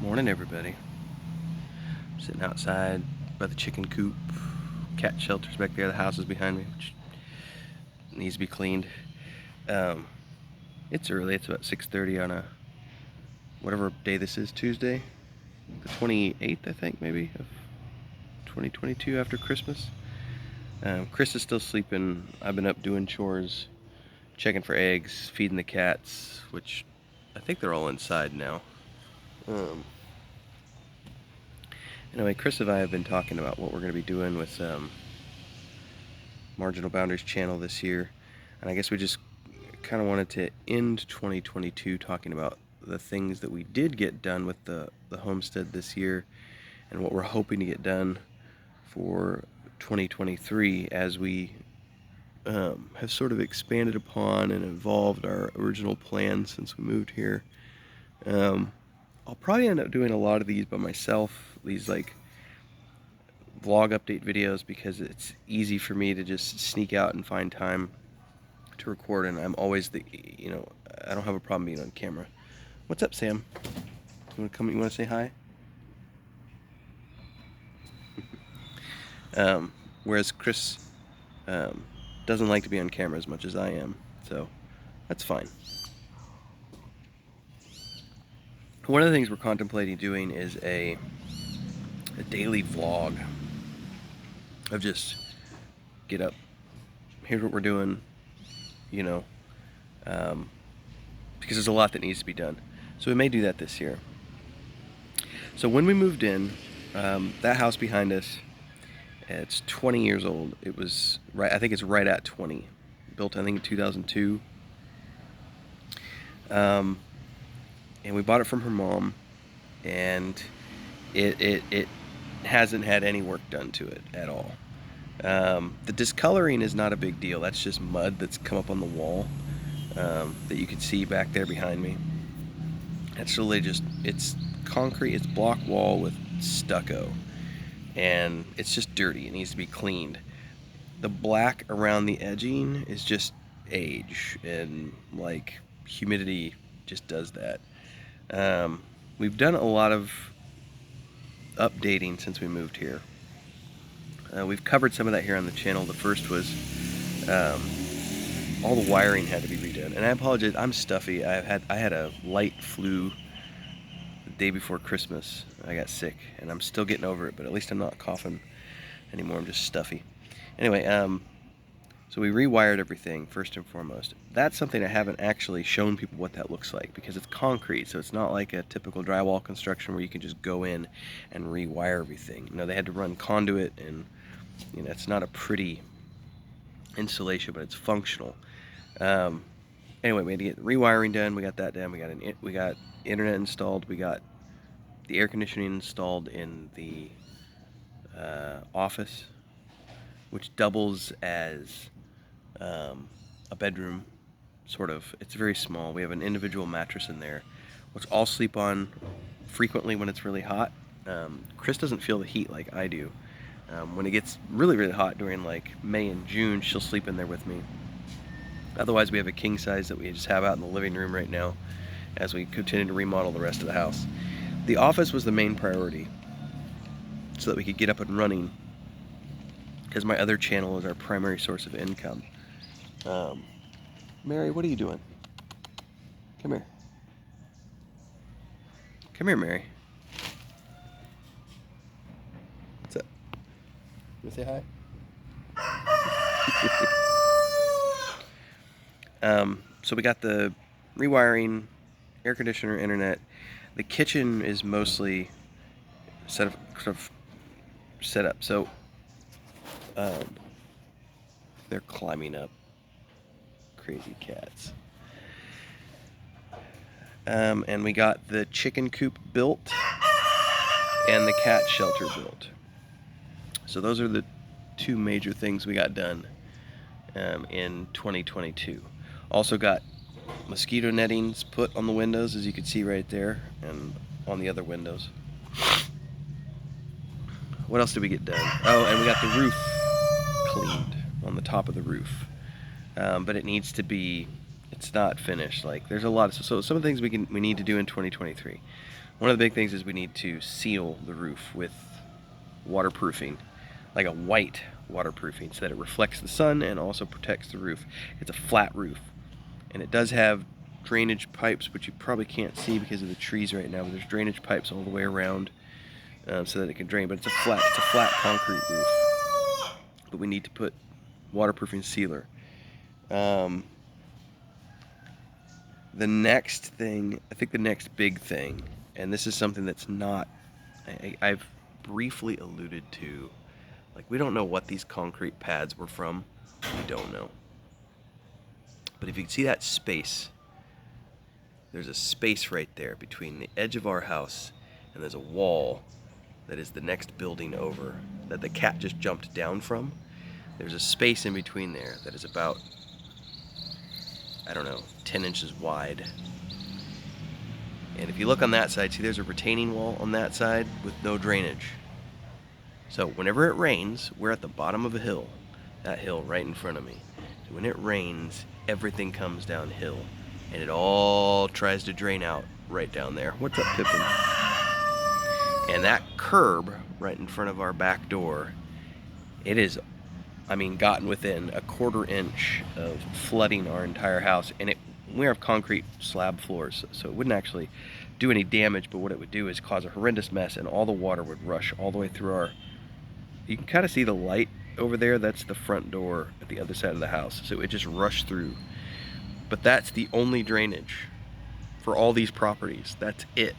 Morning, everybody. I'm sitting outside by the chicken coop. Cat shelter's back there. The house is behind me, which needs to be cleaned. Um, it's early. It's about 6:30 on a whatever day this is. Tuesday, the 28th, I think, maybe, of 2022 after Christmas. Chris is still sleeping. I've been up doing chores, checking for eggs, feeding the cats, which I think they're all inside now. Anyway, Chris and I have been talking about what we're going to be doing with Marginal Boundaries channel this year, and I guess we just kind of wanted to end 2022 talking about the things that we did get done with the homestead this year and what we're hoping to get done for 2023 as we have sort of expanded upon and evolved our original plan since we moved here. I'll probably end up doing a lot of these by myself, these like vlog update videos, because it's easy for me to just sneak out and find time to record, and I'm always I don't have a problem being on camera. What's up, Sam? You want to come? You want to say hi? Whereas Chris doesn't like to be on camera as much as I am, so that's fine. One of the things we're contemplating doing is a daily vlog of just get up, here's what we're doing, because there's a lot that needs to be done. So we may do that this year. So when we moved in, that house behind us, it's 20 years old. It was right, I think it's right at 20. Built, I think, in 2002. And we bought it from her mom, and it hasn't had any work done to it at all. The discoloring is not a big deal. That's just mud that's come up on the wall that you can see back there behind me. It's really just, it's concrete, it's block wall with stucco, and it's just dirty. It needs to be cleaned. The black around the edging is just age, and like humidity just does that. We've done a lot of updating since we moved here. We've covered some of that here on the channel. The first was all the wiring had to be redone, and I apologize, I'm stuffy. I had a light flu the day before Christmas. I got sick, and I'm still getting over it, but at least I'm not coughing anymore. I'm just stuffy. Anyway, so we rewired everything first and foremost. That's something I haven't actually shown people what that looks like, because it's concrete, so it's not like a typical drywall construction where you can just go in and rewire everything. You know, they had to run conduit, and it's not a pretty installation, but it's functional. Anyway, we had to get rewiring done. We got that done. We got internet installed. We got the air conditioning installed in the office, which doubles as a bedroom, sort of. It's very small. We have an individual mattress in there, which I'll sleep on frequently when it's really hot. Chris doesn't feel the heat like I do. When it gets really, really hot during like May and June, she'll sleep in there with me. Otherwise, we have a king size that we just have out in the living room right now as we continue to remodel the rest of the house. The office was the main priority so that we could get up and running, because my other channel is our primary source of income. Mary, what are you doing? Come here. Come here, Mary. What's up? You wanna say hi? So we got the rewiring, air conditioner, internet. The kitchen is mostly set up. So they're climbing up. Crazy cats. And we got the chicken coop built and the cat shelter built. So those are the two major things we got done in 2022. Also got mosquito nettings put on the windows, as you can see right there, and on the other windows. What else did we get done? Oh, and we got the roof cleaned on the top of the roof. But it needs to be It's not finished. Like, there's a lot of, so some of the things we need to do in 2023. One of the big things is we need to seal the roof with waterproofing, like a white waterproofing, so that it reflects the sun and also protects the roof. It's a flat roof, and it does have drainage pipes, which you probably can't see because of the trees right now, but there's drainage pipes all the way around, so that it can drain. But it's a flat concrete roof. But we need to put waterproofing sealer. The next thing, I think the next big thing, and this is something that's not, I've briefly alluded to, like, we don't know what these concrete pads were from. We don't know. But if you can see that space, there's a space right there between the edge of our house and there's a wall that is the next building over that the cat just jumped down from. There's a space in between there that is about, I don't know, 10 inches wide. And if you look on that side, see there's a retaining wall on that side with no drainage. So whenever it rains, we're at the bottom of a hill, that hill right in front of me. So when it rains, everything comes downhill and it all tries to drain out right down there. What's up, Pippin? And that curb right in front of our back door, it is, I mean, gotten within a 1/4 inch of flooding our entire house. And we have concrete slab floors, so it wouldn't actually do any damage, but what it would do is cause a horrendous mess, and all the water would rush all the way through our, you can kind of see the light over there, that's the front door at the other side of the house, so it just rushed through. But that's the only drainage for all these properties. That's it.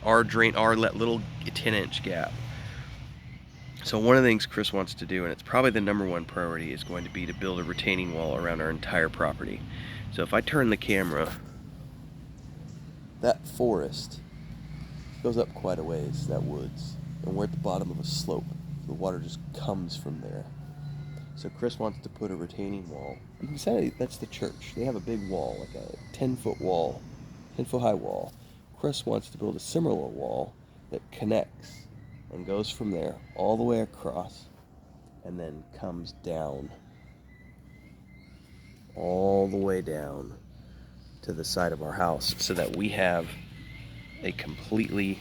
Our little 10-inch gap. So one of the things Chris wants to do, and it's probably the #1 priority, is going to be to build a retaining wall around our entire property. So if I turn the camera, that forest goes up quite a ways, that woods, and we're at the bottom of a slope. The water just comes from there. So Chris wants to put a retaining wall. You can say that's the church. They have a big wall, like a 10-foot wall, 10-foot high wall. Chris wants to build a similar wall that connects and goes from there all the way across and then comes down, all the way down to the side of our house, so that we have a completely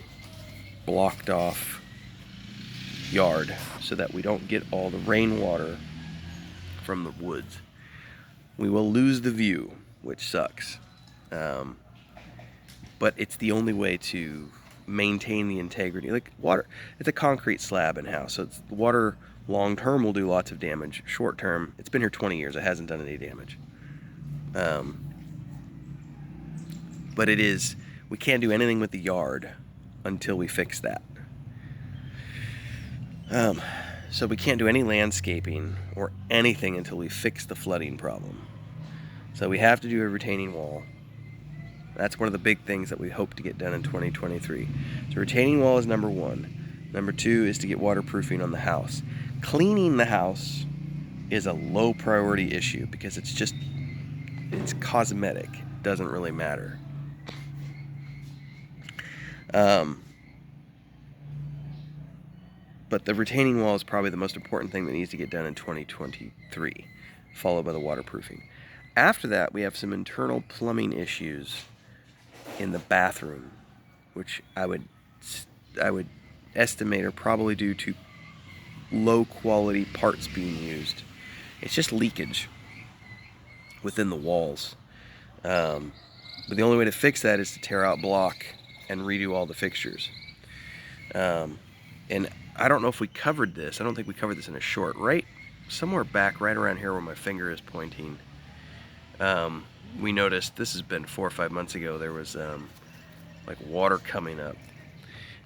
blocked off yard, so that we don't get all the rainwater from the woods. We will lose the view, which sucks, but it's the only way to maintain the integrity. Like water, it's a concrete slab in house, so it's, water long term will do lots of damage. Short term, it's been here 20 years, it hasn't done any damage. But it is, we can't do anything with the yard until we fix that. So we can't do any landscaping or anything until we fix the flooding problem. So we have to do a retaining wall. That's one of the big things that we hope to get done in 2023. So retaining wall is #1. #2 is to get waterproofing on the house. Cleaning the house is a low priority issue because it's cosmetic. It doesn't really matter. But the retaining wall is probably the most important thing that needs to get done in 2023, followed by the waterproofing. After that, we have some internal plumbing issues in the bathroom, which I would estimate are probably due to low quality parts being used. It's just leakage within the walls. But the only way to fix that is to tear out block and redo all the fixtures. And I don't know if we covered this. I don't think we covered this in a short. Right somewhere back, right around here where my finger is pointing, we noticed, this has been 4 or 5 months ago, there was like water coming up.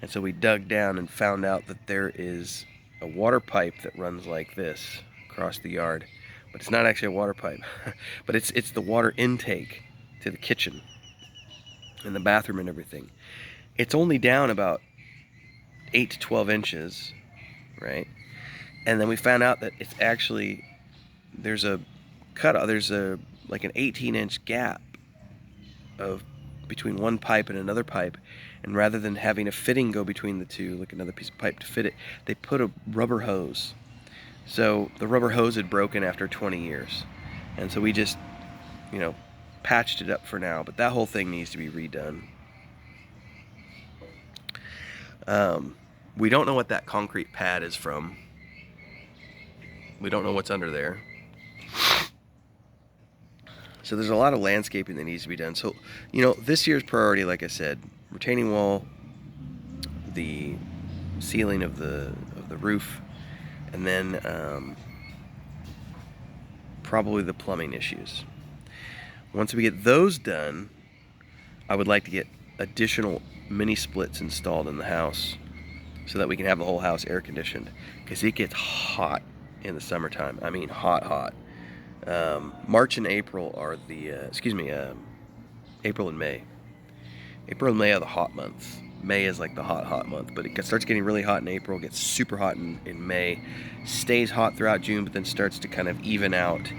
And so we dug down and found out that there is a water pipe that runs like this across the yard. But it's not actually a water pipe. But it's the water intake to the kitchen and the bathroom and everything. It's only down about 8 to 12 inches, right? And then we found out that it's actually, there's a like an 18-inch gap between one pipe and another pipe, and rather than having a fitting go between the two, like another piece of pipe to fit it, they put a rubber hose. So the rubber hose had broken after 20 years, and so we just, patched it up for now, but that whole thing needs to be redone. We don't know what that concrete pad is from. We don't know what's under there. So there's a lot of landscaping that needs to be done. So, you know, this year's priority, like I said, retaining wall, the ceiling of the roof, and then probably the plumbing issues. Once we get those done, I would like to get additional mini splits installed in the house so that we can have the whole house air conditioned, because it gets hot in the summertime. I mean, hot. March and April are the, April and May. April and May are the hot months. May is like the hot month, but it starts getting really hot in April, gets super hot in May, stays hot throughout June, but then starts to kind of even out.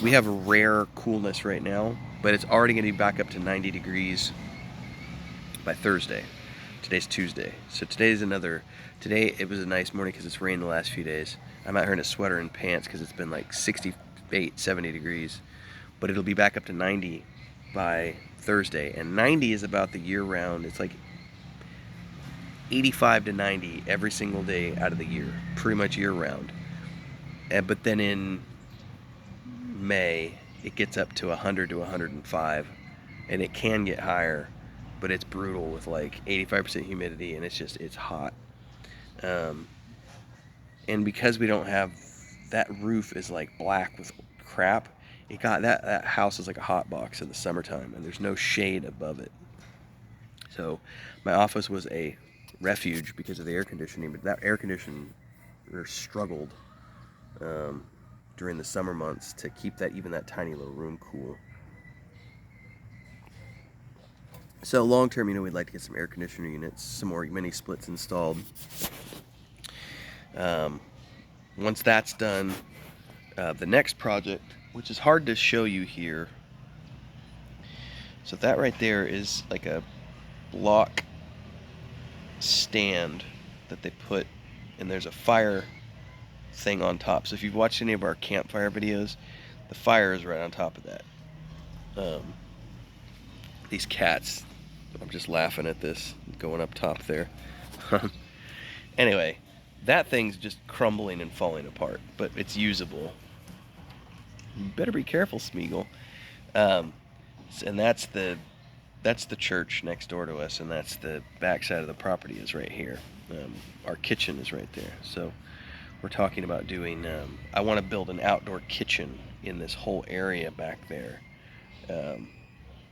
We have rare coolness right now, but it's already going to be back up to 90 degrees by Thursday. Today's Tuesday, so today it was a nice morning because it's rained the last few days. I'm out here in a sweater and pants because it's been like 68, 70 degrees, but it'll be back up to 90 by Thursday, and 90 is about the year-round. It's like 85 to 90 every single day out of the year, pretty much year-round. But then in May, it gets up to 100 to 105, and it can get higher, but it's brutal with like 85% humidity, and it's hot. And because we don't have, that roof is like black with crap, that house is like a hot box in the summertime, and there's no shade above it. So my office was a refuge because of the air conditioning, but that air conditioner struggled during the summer months to keep even that tiny little room cool. So long term, you know, we'd like to get some air conditioner units, some more mini splits installed. Once that's done, the next project, which is hard to show you here, so that right there is like a block stand that they put, and there's a fire thing on top. So if you've watched any of our campfire videos, the fire is right on top of that. These cats, I'm just laughing at this going up top there. Anyway, that thing's just crumbling and falling apart, but it's usable. You better be careful, Smeagol. And that's the church next door to us, and that's the back side of the property is right here. Our kitchen is right there. So we're talking about doing, I want to build an outdoor kitchen in this whole area back there.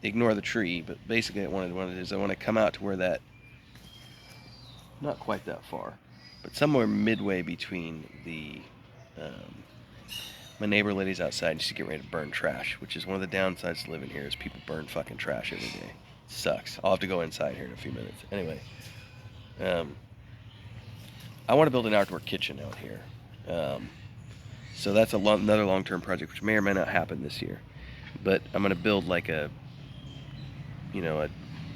Ignore the tree, but basically I want to come out to where that, not quite that far, but somewhere midway between the, my neighbor lady's outside and she's getting ready to burn trash, which is one of the downsides to living here, is people burn fucking trash every day. It sucks. I'll have to go inside here in a few minutes. Anyway, I want to build an outdoor kitchen out here. So that's another long-term project, which may or may not happen this year. But I'm going to build like a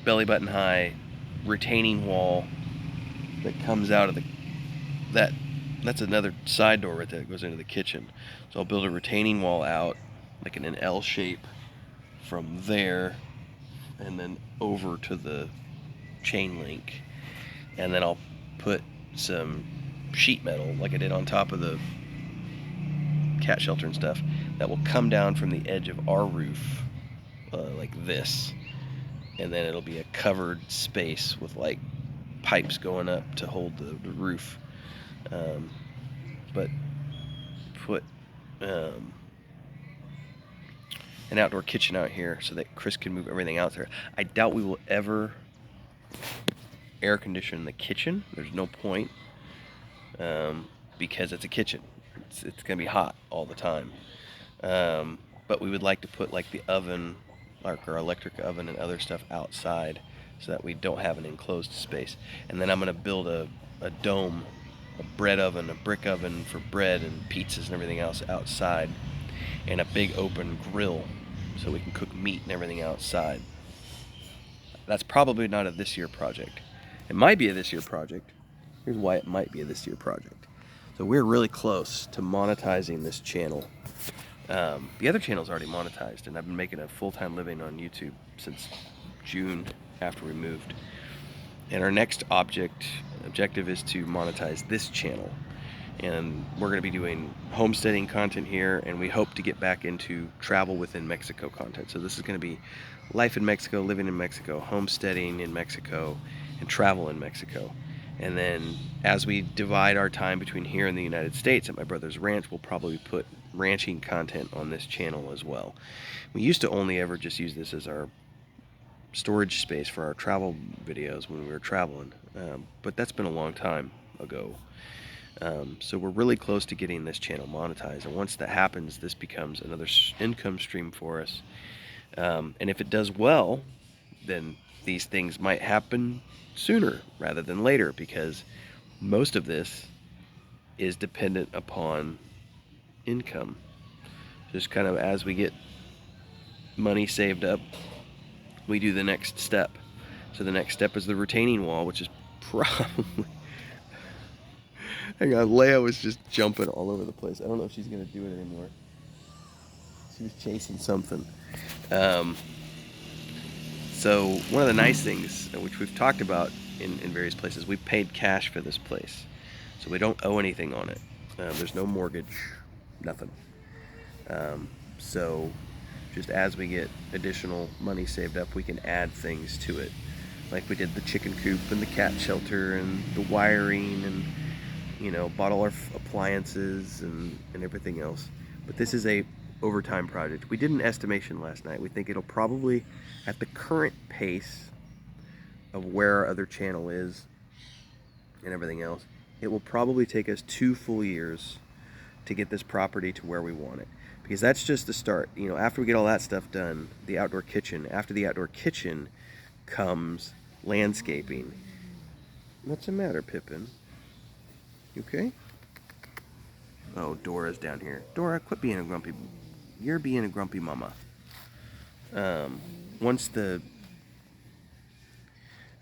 belly button high retaining wall that comes out of that's another side door right there that goes into the kitchen. So I'll build a retaining wall out like in an L shape from there and then over to the chain link, and then I'll put some sheet metal like I did on top of the cat shelter and stuff that will come down from the edge of our roof like this, and then it'll be a covered space with like pipes going up to hold the roof. But put an outdoor kitchen out here so that Chris can move everything out there. I doubt we will ever air condition the kitchen. There's no point, because it's a kitchen. It's gonna be hot all the time. But we would like to put like the oven, like our electric oven and other stuff outside, so that we don't have an enclosed space. And then I'm gonna build a dome, a bread oven, a brick oven for bread and pizzas and everything else outside, and a big open grill so we can cook meat and everything outside. That's probably not a this year project. It might be a this year project. Here's why it might be a this year project. So we're really close to monetizing this channel. The other channel's already monetized, and I've been making a full-time living on YouTube since June after we moved. And our next objective is to monetize this channel. And we're going to be doing homesteading content here, and we hope to get back into travel within Mexico content. So this is going to be life in Mexico, living in Mexico, homesteading in Mexico, and travel in Mexico. And then as we divide our time between here and the United States at my brother's ranch, we'll probably put ranching content on this channel as well. We used to only ever just use this as our storage space for our travel videos when we were traveling, but that's been a long time ago. So we're really close to getting this channel monetized, and once that happens, this becomes another income stream for us. And if it does well, then these things might happen sooner rather than later, because most of this is dependent upon income. Just kind of as we get money saved up, we do the next step. So the next step is the retaining wall, which is probably... Hang on, Leia was just jumping all over the place. I don't know if she's going to do it anymore. She was chasing something. So one of the nice things, which we've talked about in various places, we paid cash for this place. So we don't owe anything on it. There's no mortgage, nothing. So just as we get additional money saved up, we can add things to it. Like we did the chicken coop and the cat shelter and the wiring, and bought all our appliances and everything else. But this is a overtime project. We did an estimation last night. We think it'll probably, at the current pace of where our other channel is and everything else, it will probably take us 2 full years to get this property to where we want it. Because that's just the start. After we get all that stuff done, the outdoor kitchen. After the outdoor kitchen comes landscaping. What's the matter, Pippin? You okay? Oh, Dora's down here. Dora, quit being a grumpy... You're being a grumpy mama. Once the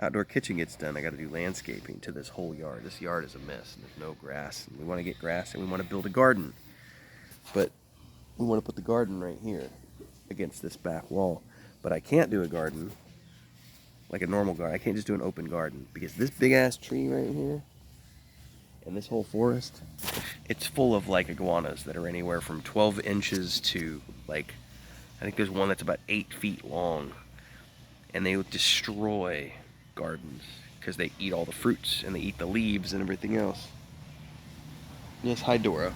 outdoor kitchen gets done, I got to do landscaping to this whole yard. This yard is a mess, and there's no grass. And we want to get grass, and we want to build a garden. But we want to put the garden right here against this back wall. But I can't do a garden like a normal garden. I can't just do an open garden, because this big-ass tree right here and this whole forest, it's full of like iguanas that are anywhere from 12 inches to like, I think there's one that's about 8 feet long, and they would destroy gardens because they eat all the fruits and they eat the leaves and everything else. Yes, hi Dora.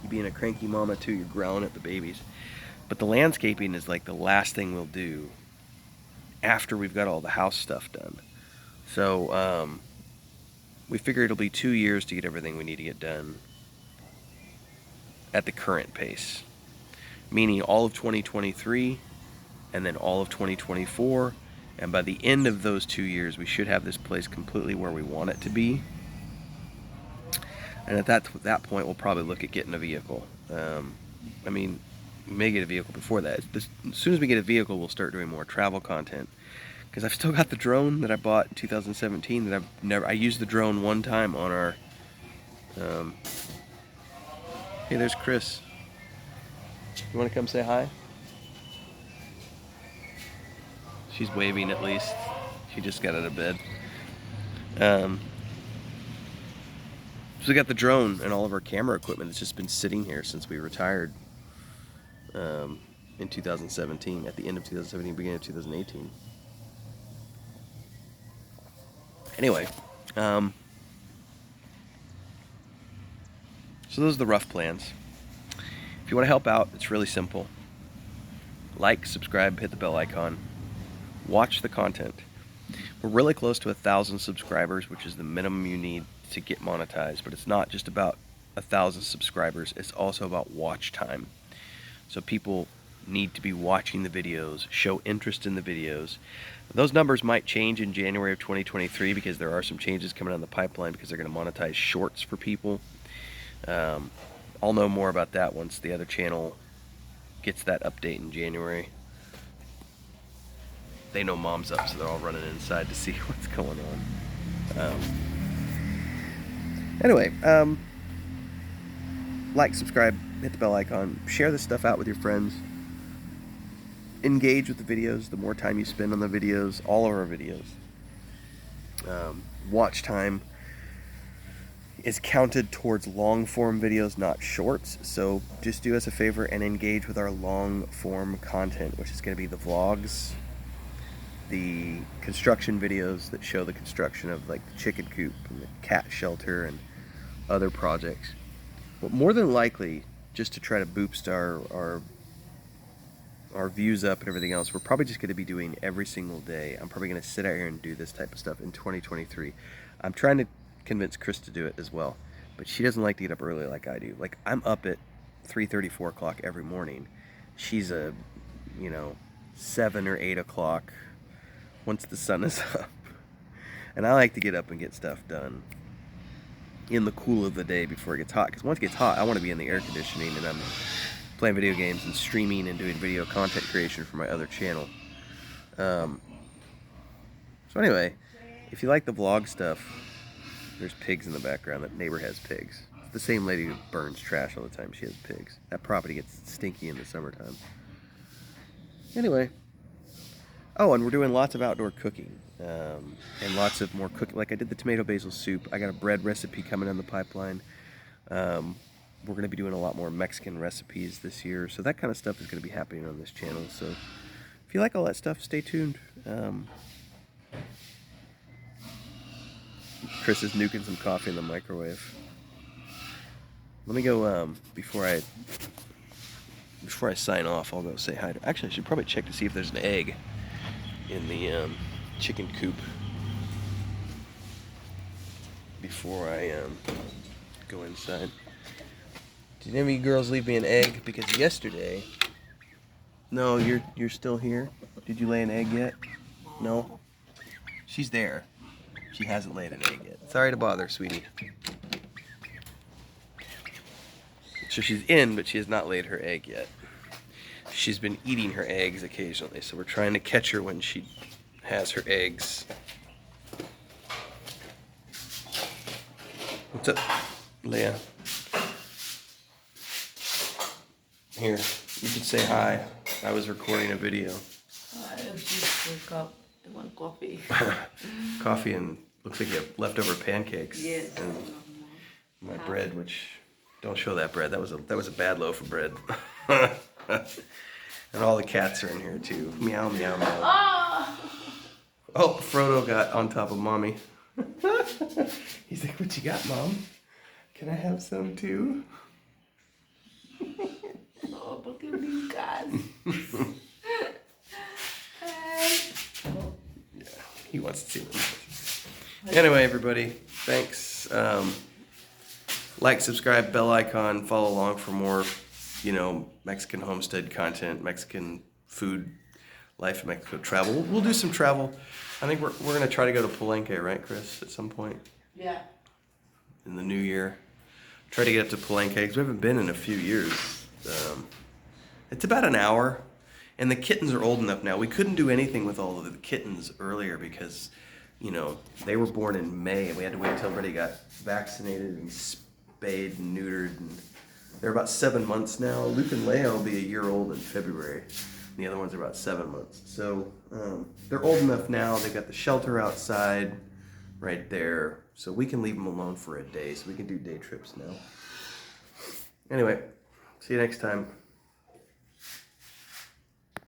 You being a cranky mama too, you're growling at the babies. But the landscaping is like the last thing we'll do after we've got all the house stuff done. So we figure it'll be 2 years to get everything we need to get done at the current pace. Meaning all of 2023 and then all of 2024. And by the end of those 2 years, we should have this place completely where we want it to be. And at that point, we'll probably look at getting a vehicle. I mean, we may get a vehicle before that. As soon as we get a vehicle, we'll start doing more travel content. Because I've still got the drone that I bought in 2017 that I used the drone one time on our... Hey, there's Chris. You want to come say hi? She's waving at least. She just got out of bed. So we got the drone and all of our camera equipment that's just been sitting here since we retired in 2017, at the end of 2017, beginning of 2018. Anyway, so those are the rough plans. If you want to help out, it's really simple. Like, subscribe, hit the bell icon. Watch the content. We're really close to 1,000 subscribers, which is the minimum you need to get monetized. But it's not just about 1,000 subscribers. It's also about watch time. So people need to be watching the videos, show interest in the videos. Those numbers might change in January of 2023 because there are some changes coming down the pipeline because they're going to monetize shorts for people. I'll know more about that once the other channel gets that update in January. They know mom's up, so they're all running inside to see what's going on. Anyway, like, subscribe, hit the bell icon, share this stuff out with your friends, engage with the videos. The more time you spend on the videos, all of our videos, watch time is counted towards long form videos, not shorts. So just do us a favor and engage with our long form content, which is going to be the vlogs, the construction videos that show the construction of like the chicken coop and the cat shelter and other projects. But more than likely, just to try to boost our views up and everything else, we're probably just going to be doing every single day. I'm probably going to sit out here and do this type of stuff in 2023. I'm trying to convince Chris to do it as well, but she doesn't like to get up early like I do. Like, I'm up at 3:30, 4 o'clock every morning. She's a 7 or 8 o'clock once the sun is up. And I like to get up and get stuff done in the cool of the day before it gets hot, because once it gets hot, I want to be in the air conditioning and I'm playing video games and streaming and doing video content creation for my other channel. So anyway, if you like the vlog stuff, there's pigs in the background. That neighbor has pigs. It's the same lady who burns trash all the time. She has pigs. That property gets stinky in the summertime. Anyway. Oh, and we're doing lots of outdoor cooking. And lots of more cooking. Like I did the tomato basil soup. I got a bread recipe coming in the pipeline. We're going to be doing a lot more Mexican recipes this year. So that kind of stuff is going to be happening on this channel. So if you like all that stuff, stay tuned. Chris is nuking some coffee in the microwave. Let me go, before I sign off, I'll go say hi to... Actually, I should probably check to see if there's an egg in the chicken coop before I go inside. Did any of you girls leave me an egg? Because yesterday... No, you're still here? Did you lay an egg yet? No? She's there. She hasn't laid an egg yet. Sorry to bother, sweetie. So she's in, but she has not laid her egg yet. She's been eating her eggs occasionally, so we're trying to catch her when she has her eggs. What's up, Leia? Here, you can say hi. I was recording a video. I just woke up. I want coffee. Coffee and looks like you have leftover pancakes. Yes. And my bread, which don't show that bread. That was a bad loaf of bread. And all the cats are in here too. Meow, meow, meow. Oh, Frodo got on top of mommy. He's like, "What you got, Mom? Can I have some too?" Oh, look at these guys. Yeah, he wants to see them. Anyway, everybody, thanks. Like, subscribe, bell icon, follow along for more, Mexican homestead content, Mexican food, life in Mexico, travel. We'll do some travel. I think we're going to try to go to Palenque, right, Chris, at some point? Yeah. In the new year. Try to get up to Palenque, because we haven't been in a few years. It's about an hour, and the kittens are old enough now. We couldn't do anything with all of the kittens earlier because, they were born in May, and we had to wait until everybody got vaccinated and spayed and neutered, and they're about 7 months now. Luke and Leia will be a year old in February. And the other ones are about 7 months. So they're old enough now. They've got the shelter outside right there. So we can leave them alone for a day. So we can do day trips now. Anyway, see you next time.